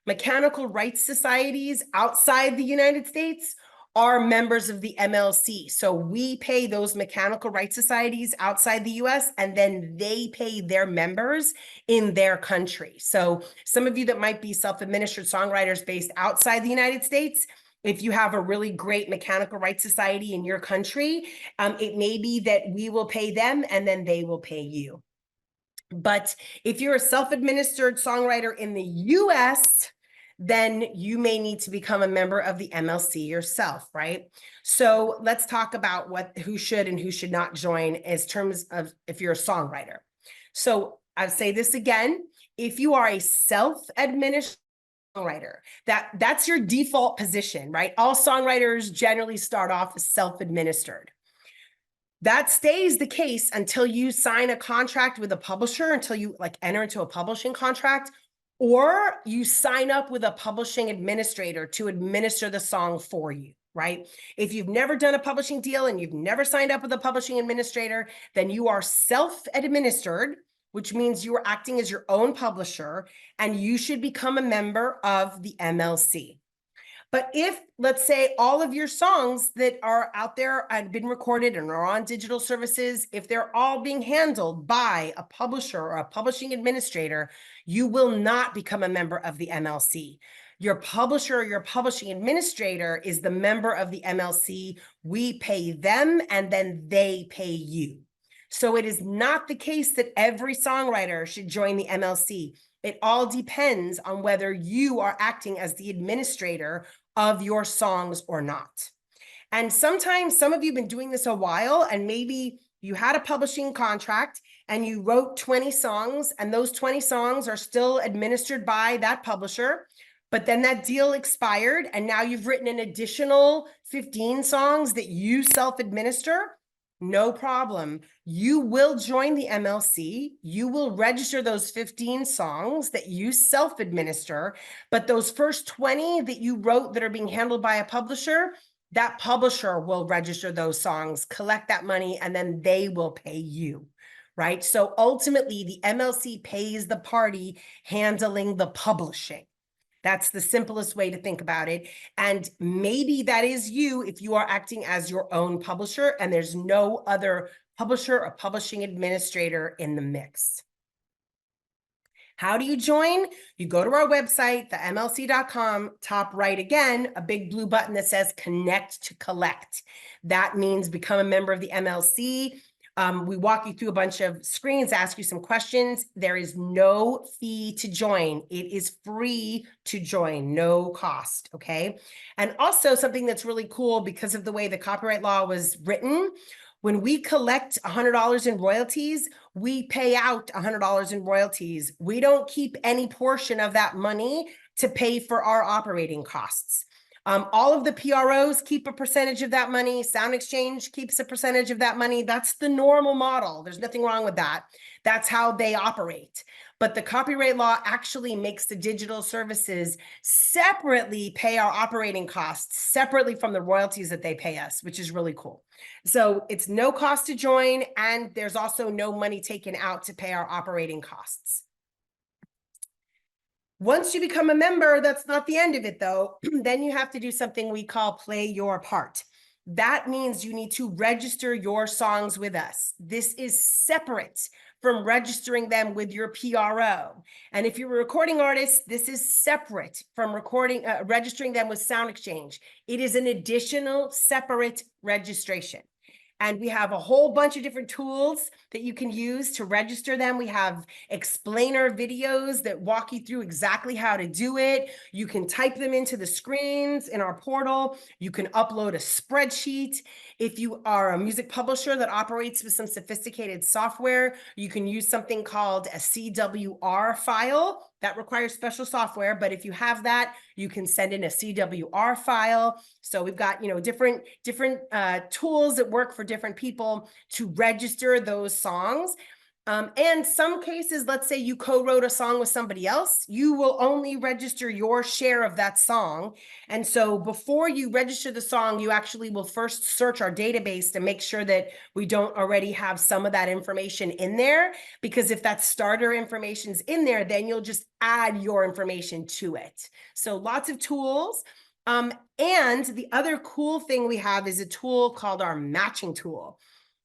Mechanical rights societies outside the United States are members of the MLC. So we pay those mechanical rights societies outside the US, and then they pay their members in their country. So some of you that might be self-administered songwriters based outside the United States, if you have a really great mechanical rights society in your country, it may be that we will pay them and then they will pay you. But if you're a self-administered songwriter in the US, then you may need to become a member of the MLC yourself, right? So let's talk about who should and who should not join as terms of if you're a songwriter. So I'll say this again, if you are a self-administered songwriter, that's your default position, right? All songwriters generally start off as self-administered. That stays the case until you sign a contract with a publisher, until you enter into a publishing contract, or you sign up with a publishing administrator to administer the song for you, right? If you've never done a publishing deal and you've never signed up with a publishing administrator, then you are self-administered, which means you are acting as your own publisher, and you should become a member of the MLC. But if, let's say, all of your songs that are out there and been recorded and are on digital services, if they're all being handled by a publisher or a publishing administrator, you will not become a member of the MLC. Your publisher or your publishing administrator is the member of the MLC. We pay them and then they pay you. So it is not the case that every songwriter should join the MLC. It all depends on whether you are acting as the administrator of your songs or not. And sometimes some of you have been doing this a while, and maybe you had a publishing contract and you wrote 20 songs, and those 20 songs are still administered by that publisher. But then that deal expired, and now you've written an additional 15 songs that you self-administer. No problem. You will join the MLC. You will register those 15 songs that you self-administer, but those first 20 that you wrote that are being handled by a publisher, that publisher will register those songs, collect that money, and then they will pay you, right? So ultimately, the MLC pays the party handling the publishing. That's the simplest way to think about it. And maybe that is you if you are acting as your own publisher and there's no other publisher or publishing administrator in the mix. How do you join? You go to our website, themlc.com, top right again, a big blue button that says connect to collect. That means become a member of the MLC. We walk you through a bunch of screens, ask you some questions. There is no fee to join. It is free to join, no cost, okay? And also something that's really cool because of the way the copyright law was written, when we collect $100 in royalties, we pay out $100 in royalties. We don't keep any portion of that money to pay for our operating costs. All of the PROs keep a percentage of that money. Sound Exchange keeps a percentage of that money. That's the normal model. There's nothing wrong with that. That's how they operate. But the copyright law actually makes the digital services separately pay our operating costs separately from the royalties that they pay us, which is really cool. So it's no cost to join, and there's also no money taken out to pay our operating costs. Once you become a member, that's not the end of it, though. Then you have to do something we call play your part. That means you need to register your songs with us. This is separate from registering them with your PRO. And if you're a recording artist, this is separate from registering them with Sound Exchange. It is an additional separate registration. And we have a whole bunch of different tools that you can use to register them. We have explainer videos that walk you through exactly how to do it. You can type them into the screens in our portal. You can upload a spreadsheet. If you are a music publisher that operates with some sophisticated software, you can use something called a CWR file. That requires special software, but if you have that, you can send in a CWR file. So we've got, different tools that work for different people to register those songs. And some cases, let's say you co-wrote a song with somebody else, you will only register your share of that song. And so before you register the song, you actually will first search our database to make sure that we don't already have some of that information in there. Because if that starter information's in there, then you'll just add your information to it. So lots of tools. And the other cool thing we have is a tool called our matching tool.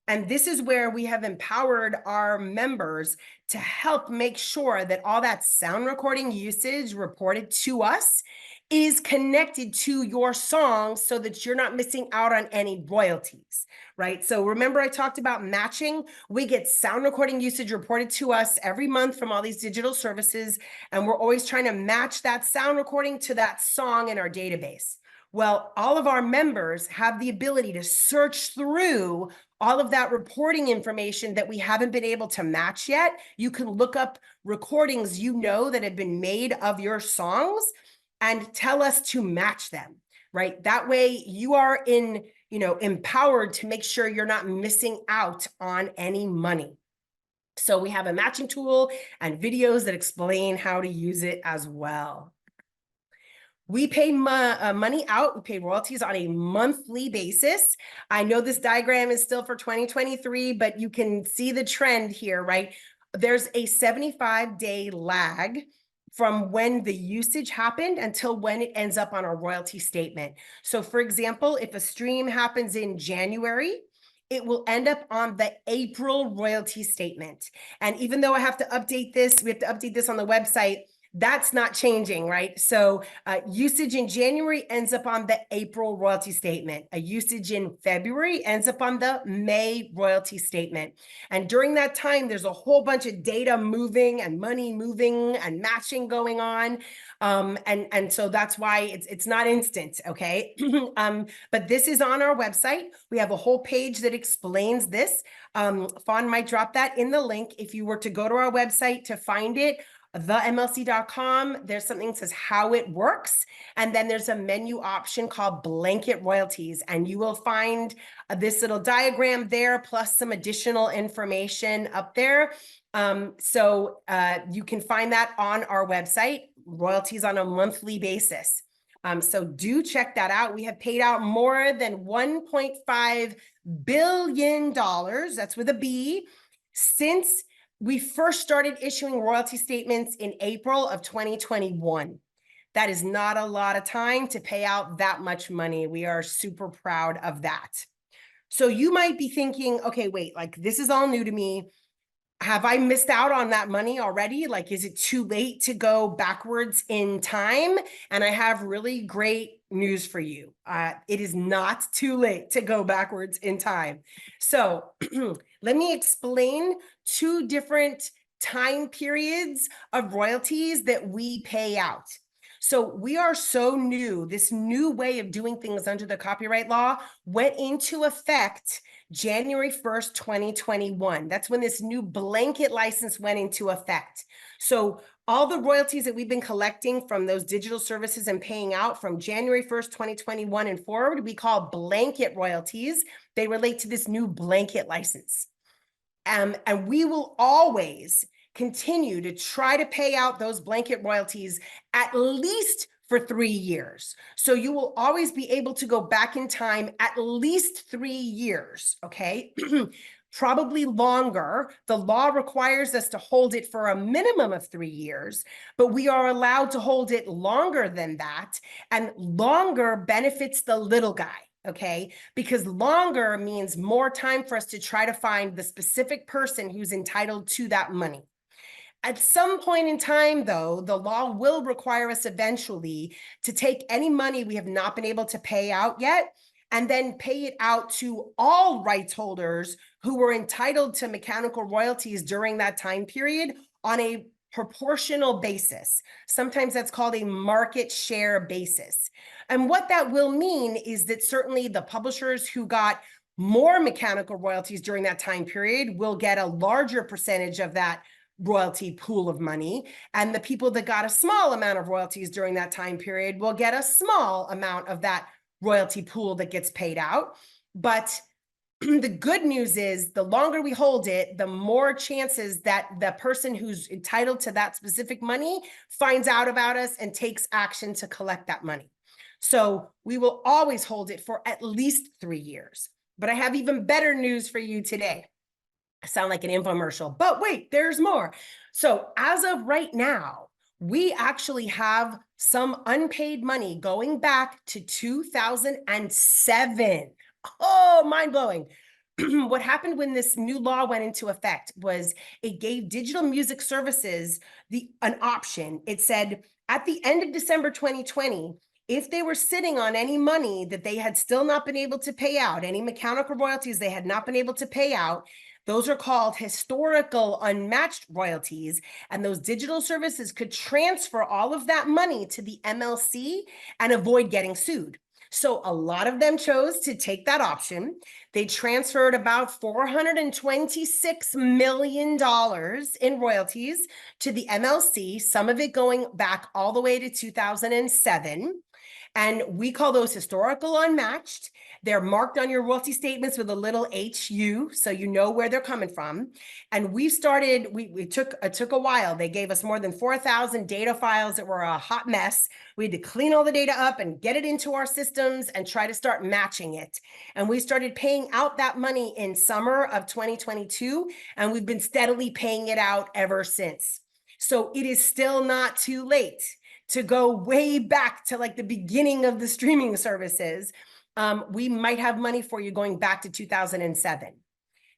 And this is where we have empowered our members to help make sure that all that sound recording usage reported to us is connected to your song so that you're not missing out on any royalties, right? So remember I talked about matching? We get sound recording usage reported to us every month from all these digital services, and we're always trying to match that sound recording to that song in our database. Well, all of our members have the ability to search through all of that reporting information that we haven't been able to match yet. You can look up recordings that have been made of your songs and tell us to match them, right? That way you are empowered to make sure you're not missing out on any money. So we have a matching tool and videos that explain how to use it as well. We pay money out, we pay royalties on a monthly basis. I know this diagram is still for 2023, but you can see the trend here, right? There's a 75-day lag from when the usage happened until when it ends up on our royalty statement. So for example, if a stream happens in January, it will end up on the April royalty statement. And even though I have to update this, we have to update this on the website, that's not changing, right? So usage in January ends up on the April royalty statement. A usage in February ends up on the May royalty statement. And during that time, there's a whole bunch of data moving and money moving and matching going on. And so that's why it's not instant, okay? But this is on our website. We have a whole page that explains this. Fawn might drop that in the link. If you were to go to our website to find it, themlc.com, there's something that says how it works. And then there's a menu option called blanket royalties. And you will find this little diagram there, plus some additional information up there. So you can find that on our website, royalties on a monthly basis. So do check that out. We have paid out more than $1.5 billion, that's with a B, since we first started issuing royalty statements in April of 2021. That is not a lot of time to pay out that much money. We are super proud of that. So you might be thinking, okay, wait, like this is all new to me. Have I missed out on that money already? Like, is it too late to go backwards in time? And I have really great news for you. It is not too late to go backwards in time. So let me explain 2 different time periods of royalties that we pay out. So we are so new. This new way of doing things under the copyright law went into effect January 1st, 2021. That's when this new blanket license went into effect. So all the royalties that we've been collecting from those digital services and paying out from January 1st, 2021 and forward, we call blanket royalties. They relate to this new blanket license. And we will always continue to try to pay out those blanket royalties at least for 3 years. So you will always be able to go back in time at least 3 years, okay? Probably longer. The law requires us to hold it for a minimum of 3 years, but we are allowed to hold it longer than that, and longer benefits the little guy. Okay, because longer means more time for us to try to find the specific person who's entitled to that money. At some point in time, though, the law will require us eventually to take any money we have not been able to pay out yet and then pay it out to all rights holders who were entitled to mechanical royalties during that time period on a proportional basis. Sometimes that's called a market share basis. And what that will mean is that certainly the publishers who got more mechanical royalties during that time period will get a larger percentage of that royalty pool of money. And the people that got a small amount of royalties during that time period will get a small amount of that royalty pool that gets paid out. But the good news is the longer we hold it, the more chances that the person who's entitled to that specific money finds out about us and takes action to collect that money. So we will always hold it for at least 3 years. But I have even better news for you today. I sound like an infomercial, but wait, there's more. So as of right now, we actually have some unpaid money going back to 2007. Oh, mind blowing. What happened when this new law went into effect was it gave digital music services an option. It said at the end of December 2020, if they were sitting on any money that they had still not been able to pay out, any mechanical royalties they had not been able to pay out, those are called historical unmatched royalties, and those digital services could transfer all of that money to the MLC and avoid getting sued. So a lot of them chose to take that option. They transferred about $426 million in royalties to the MLC, some of it going back all the way to 2007. And we call those historical unmatched. They're marked on your royalty statements with a little HU, so you know where they're coming from. And we started, it took a while. They gave us more than 4,000 data files that were a hot mess. We had to clean all the data up and get it into our systems and try to start matching it. And we started paying out that money in summer of 2022, and we've been steadily paying it out ever since. So it is still not too late to go way back to like the beginning of the streaming services. We might have money for you going back to 2007.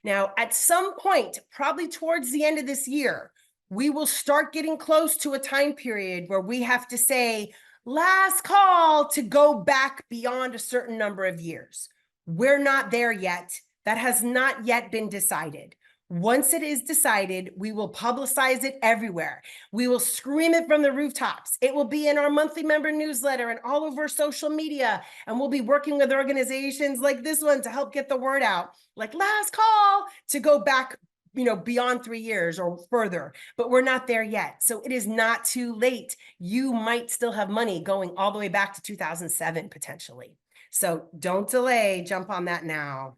Now, at some point, probably towards the end of this year, we will start getting close to a time period where we have to say, last call to go back beyond a certain number of years. We're not there yet. That has not yet been decided. Once it is decided, we will publicize it everywhere. We will scream it from the rooftops. It will be in our monthly member newsletter and all over social media. And we'll be working with organizations like this one to help get the word out. Like last call to go back, beyond 3 years or further, but we're not there yet. So it is not too late. You might still have money going all the way back to 2007 potentially. So don't delay, jump on that now.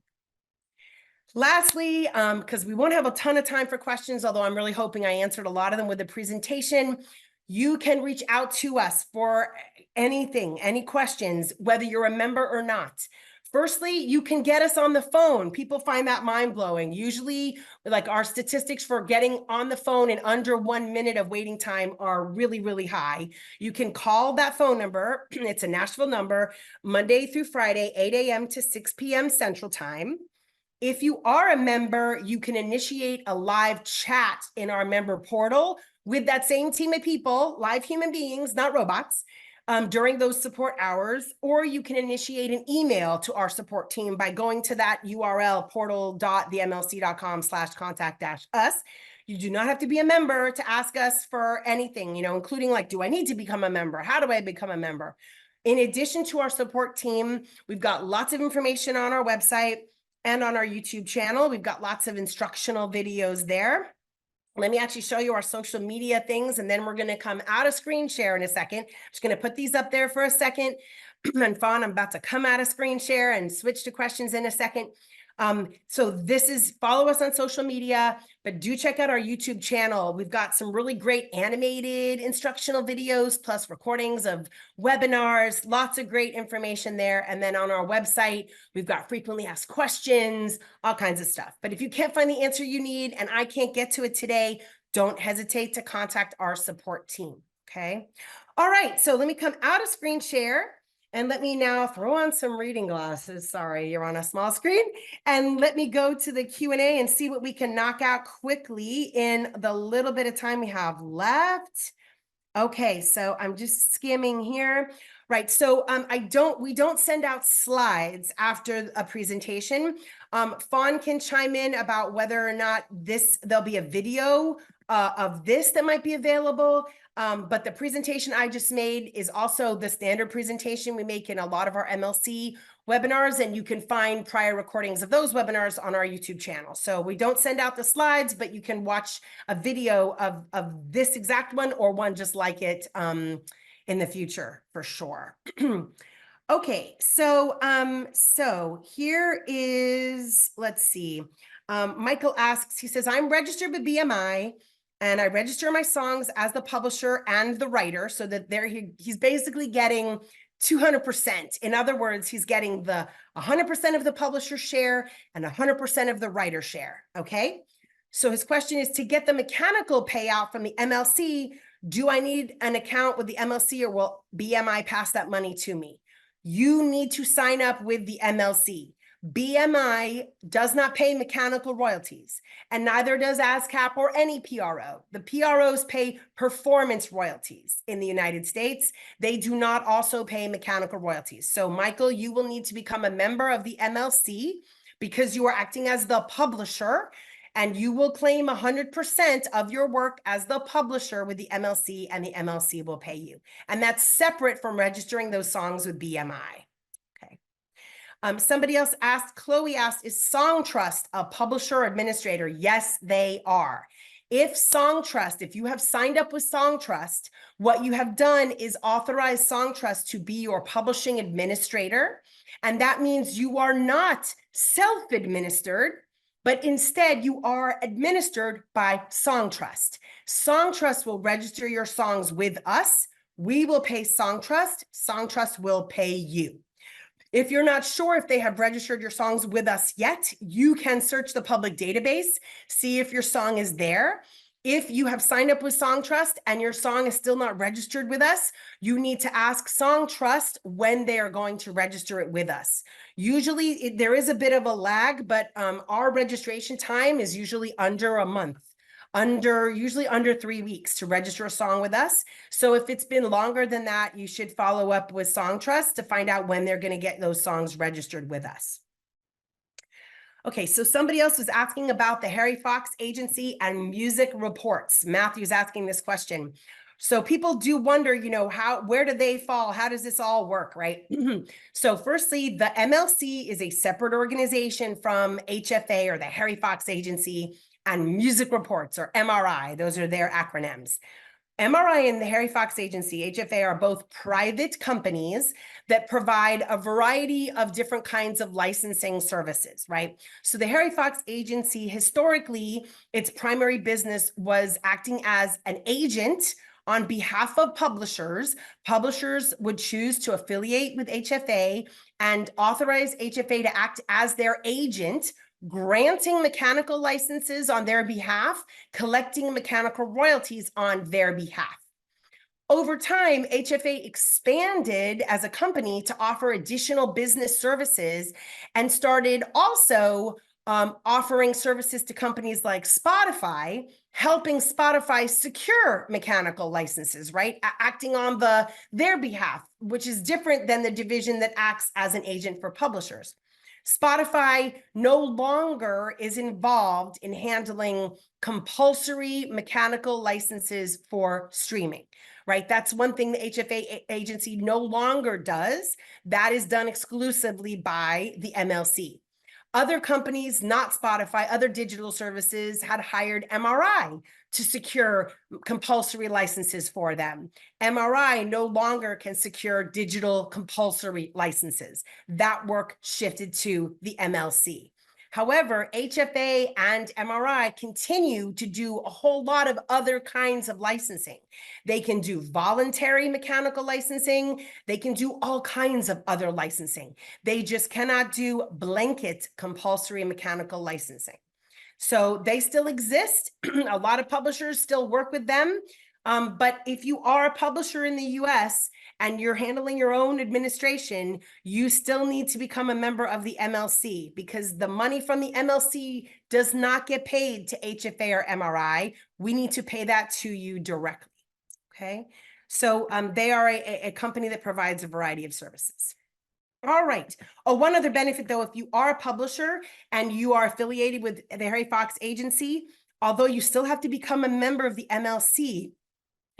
Lastly, because we won't have a ton of time for questions, although I'm really hoping I answered a lot of them with the presentation, you can reach out to us for anything, any questions, whether you're a member or not. Firstly, you can get us on the phone. People find that mind-blowing. Usually, like our statistics for getting on the phone in under 1 minute of waiting time are really, really high. You can call that phone number. It's a Nashville number, Monday through Friday, 8 a.m. to 6 p.m. Central Time. If you are a member, you can initiate a live chat in our member portal with that same team of people, live human beings, not robots, during those support hours, or you can initiate an email to our support team by going to that URL, portal.themlc.com/contact-us. You do not have to be a member to ask us for anything, including like, do I need to become a member? How do I become a member? In addition to our support team, we've got lots of information on our website and on our YouTube channel. We've got lots of instructional videos there. Let me actually show you our social media things, and then we're going to come out of screen share in a second. I'm just going to put these up there for a second. And Fawn, I'm about to come out of screen share and switch to questions in a second. So this is, follow us on social media, but do check out our YouTube channel. We've got some really great animated instructional videos, plus recordings of webinars, lots of great information there. And then on our website, we've got frequently asked questions, all kinds of stuff. But if you can't find the answer you need and I can't get to it today, don't hesitate to contact our support team, okay? All right, so let me come out of screen share. And let me now throw on some reading glasses. Sorry, you're on a small screen. And let me go to the Q&A and see what we can knock out quickly in the little bit of time we have left. Okay, so I'm just skimming here. Right, so we don't send out slides after a presentation. Fawn can chime in about whether or not there'll be a video of this that might be available. But the presentation I just made is also the standard presentation we make in a lot of our MLC webinars, and you can find prior recordings of those webinars on our YouTube channel. So we don't send out the slides, but you can watch a video of this exact one or one just like it in the future for sure. Okay, so here is, let's see. Michael asks, he says, I'm registered with BMI. And I register my songs as the publisher and the writer, so that he's basically getting 200%. In other words, he's getting the 100% of the publisher share and 100% of the writer share, okay? So his question is, to get the mechanical payout from the MLC, do I need an account with the MLC or will BMI pass that money to me? You need to sign up with the MLC. BMI does not pay mechanical royalties, and neither does ASCAP or any PRO. The PROs pay performance royalties in the United States. They do not also pay mechanical royalties. So, Michael, you will need to become a member of the MLC because you are acting as the publisher, and you will claim 100% of your work as the publisher with the MLC, and the MLC will pay you. And that's separate from registering those songs with BMI. Somebody else asked, Chloe asked, is Songtrust a publisher or administrator? Yes, they are. If you have signed up with Songtrust, what you have done is authorize Songtrust to be your publishing administrator. And that means you are not self-administered, but instead you are administered by Songtrust. Songtrust will register your songs with us. We will pay Songtrust. Songtrust will pay you. If you're not sure if they have registered your songs with us yet, you can search the public database, see if your song is there. If you have signed up with SongTrust and your song is still not registered with us, you need to ask SongTrust when they are going to register it with us. Usually there is a bit of a lag, but our registration time is usually under a month, usually under 3 weeks to register a song with us. So if it's been longer than that, you should follow up with SongTrust to find out when they're going to get those songs registered with us. Okay, so somebody else was asking about the Harry Fox Agency and music reports. Matthew's asking this question. So people do wonder, you know, where do they fall? How does this all work, right? So firstly, the MLC is a separate organization from HFA, or the Harry Fox Agency, and music reports, or MRI. Those are their acronyms. MRI and the Harry Fox Agency, HFA, are both private companies that provide a variety of different kinds of licensing services, right? So the Harry Fox Agency, historically, its primary business was acting as an agent on behalf of publishers. Publishers would choose to affiliate with HFA and authorize HFA to act as their agent, granting mechanical licenses on their behalf, collecting mechanical royalties on their behalf. Over time, HFA expanded as a company to offer additional business services and started also offering services to companies like Spotify, helping Spotify secure mechanical licenses, right? Acting on their behalf, which is different than the division that acts as an agent for publishers. Spotify no longer is involved in handling compulsory mechanical licenses for streaming, right? That's one thing the HFA agency no longer does. That is done exclusively by the MLC. Other companies, not Spotify, other digital services had hired MRI to secure compulsory licenses for them. MRI no longer can secure digital compulsory licenses. That work shifted to the MLC. However, HFA and MRI continue to do a whole lot of other kinds of licensing. They can do voluntary mechanical licensing. They can do all kinds of other licensing. They just cannot do blanket compulsory mechanical licensing. So they still exist. A lot of publishers still work with them. But if you are a publisher in the US and you're handling your own administration, you still need to become a member of the MLC, because the money from the MLC does not get paid to HFA or MRI. We need to pay that to you directly. Okay, so they are a company that provides a variety of services. All right. Oh, one other benefit, though, if you are a publisher and you are affiliated with the Harry Fox Agency, although you still have to become a member of the MLC,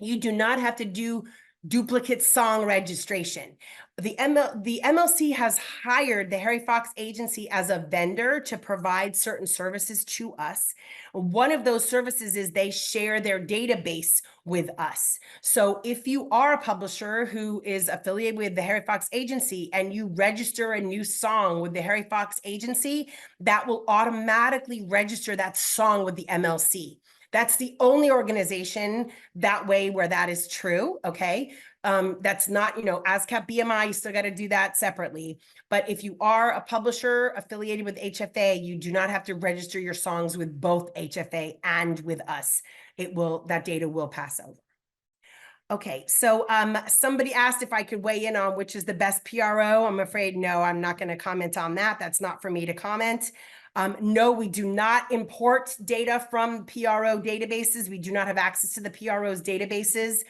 you do not have to do duplicate song registration. The MLC has hired the Harry Fox Agency as a vendor to provide certain services to us. One of those services is they share their database with us. So if you are a publisher who is affiliated with the Harry Fox Agency and you register a new song with the Harry Fox Agency, that will automatically register that song with the MLC. That's the only organization that way where that is true, okay? That's not, you know, ASCAP BMI, you still got to do that separately. But if you are a publisher affiliated with HFA, you do not have to register your songs with both HFA and with us. That data will pass over. Okay, so somebody asked if I could weigh in on which is the best PRO. I'm afraid, no, I'm not going to comment on that. That's not for me to comment. No, we do not import data from PRO databases. We do not have access to the PRO's databases.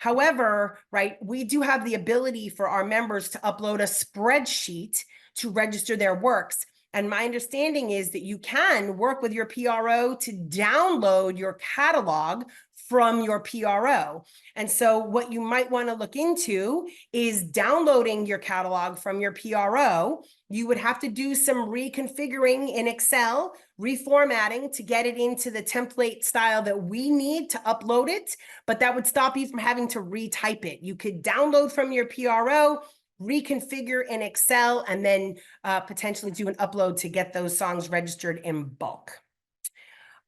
However, right, we do have the ability for our members to upload a spreadsheet to register their works. And my understanding is that you can work with your PRO to download your catalog from your PRO. And so what you might want to look into is downloading your catalog from your PRO. You would have to do some reconfiguring in Excel, reformatting to get it into the template style that we need to upload it, but that would stop you from having to retype it. You could download from your PRO, reconfigure in Excel, and then potentially do an upload to get those songs registered in bulk.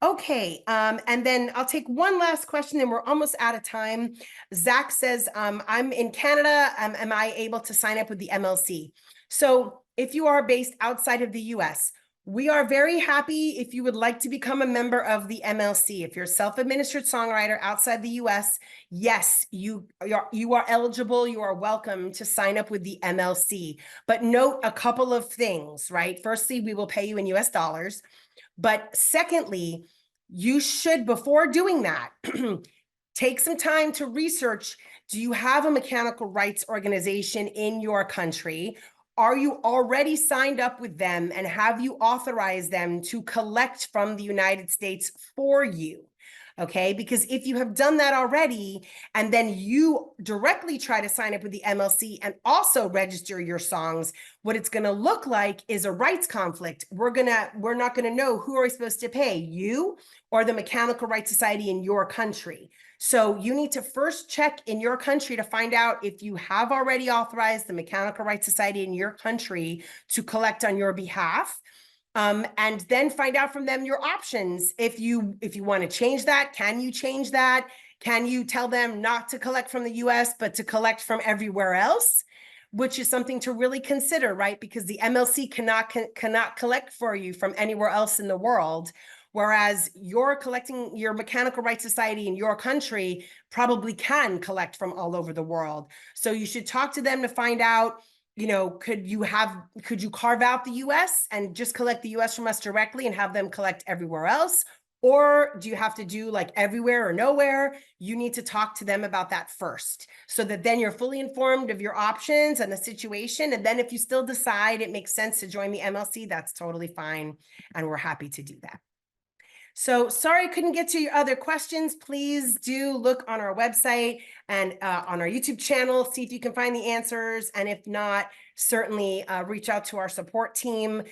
Okay, and then I'll take one last question and we're almost out of time. Zach says, I'm in Canada, am I able to sign up with the MLC? So if you are based outside of the US, We are very happy if you would like to become a member of the MLC. If you're a self-administered songwriter outside the US, yes, you are eligible, you are welcome to sign up with the MLC. But note a couple of things, right? Firstly, we will pay you in US dollars. But secondly, you should, before doing that, take some time to research, do you have a mechanical rights organization in your country? Are you already signed up with them, and have you authorized them to collect from the United States for you? Okay, because if you have done that already, and then you directly try to sign up with the MLC and also register your songs, what it's going to look like is a rights conflict. We're not going to know who are we supposed to pay, you or the Mechanical Rights Society in your country. So you need to first check in your country to find out if you have already authorized the Mechanical Rights Society in your country to collect on your behalf. And then find out from them your options. If you want to change that, can you change that? Can you tell them not to collect from the US, but to collect from everywhere else? Which is something to really consider, right? Because the MLC cannot collect for you from anywhere else in the world. Whereas you're collecting, your Mechanical Rights Society in your country probably can collect from all over the world. So you should talk to them to find out, you know, could you carve out the US and just collect the US from us directly and have them collect everywhere else? Or do you have to do like everywhere or nowhere? You need to talk to them about that first, so that then you're fully informed of your options and the situation. And then if you still decide it makes sense to join the MLC, that's totally fine. And we're happy to do that. So sorry I couldn't get to your other questions. Please do look on our website and on our YouTube channel, see if you can find the answers. And if not, certainly reach out to our support team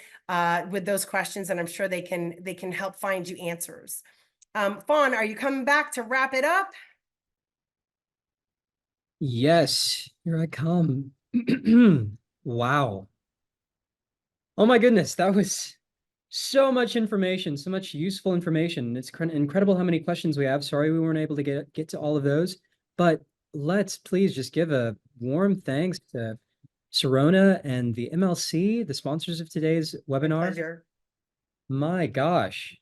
with those questions, and I'm sure they can help find you answers. Fawn, are you coming back to wrap it up? Yes, here I come. Wow. Oh my goodness, that was so much information, so much useful information. It's incredible how many questions we have. Sorry we weren't able to get to all of those, but let's please just give a warm thanks to Serona and the MLC, the sponsors of today's webinar. Pleasure. My gosh.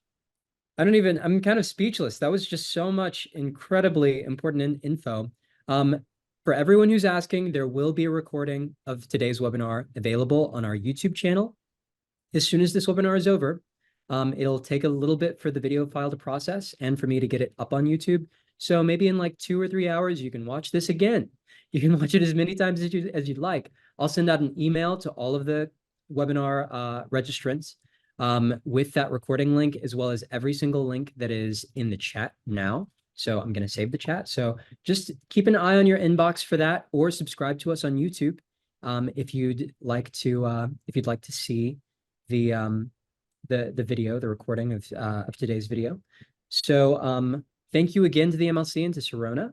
I'm kind of speechless. That was just so much incredibly important info. For everyone who's asking, there will be a recording of today's webinar available on our YouTube channel. As soon as this webinar is over, it'll take a little bit for the video file to process and for me to get it up on YouTube. So maybe in like 2 or 3 hours, you can watch this again. You can watch it as many times as you'd like. I'll send out an email to all of the webinar registrants with that recording link, as well as every single link that is in the chat now. So I'm going to save the chat. So just keep an eye on your inbox for that, or subscribe to us on YouTube if you'd like to see the video, the recording of today's video. So thank you again to the MLC and to Serona.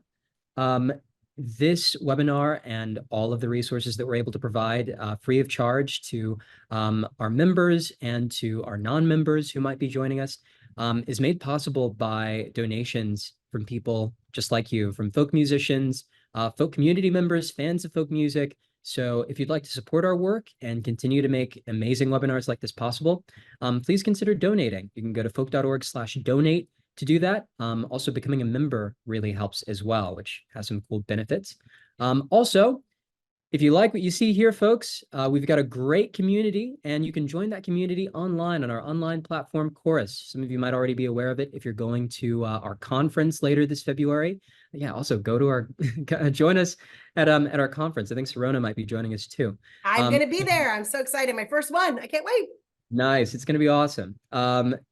This webinar and all of the resources that we're able to provide free of charge to our members and to our non-members who might be joining us is made possible by donations from people just like you, from folk musicians, folk community members, fans of folk music. So if you'd like to support our work and continue to make amazing webinars like this possible, please consider donating. You can go to folk.org/donate to do that. Also, becoming a member really helps as well, which has some cool benefits. Also, if you like what you see here, folks, we've got a great community, and you can join that community online on our online platform, Chorus. Some of you might already be aware of it if you're going to our conference later this February. Yeah, also go to our join us at our conference. I think Serona might be joining us too. I'm going to be there. I'm so excited. My first one. I can't wait. Nice. It's going to be awesome.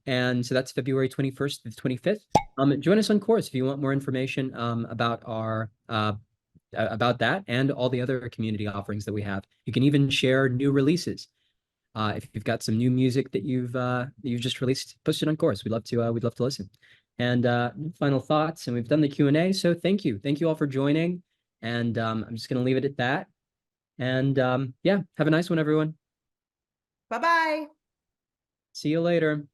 And so that's February 21st to the 25th. Join us on Chorus if you want more information about our about that and all the other community offerings that we have. You can even share new releases. If you've got some new music that you've just released, post it on Chorus. We'd love to listen. And final thoughts, and we've done the Q&A. So thank you all for joining. And I'm just going to leave it at that. And yeah, have a nice one, everyone. Bye-bye. See you later.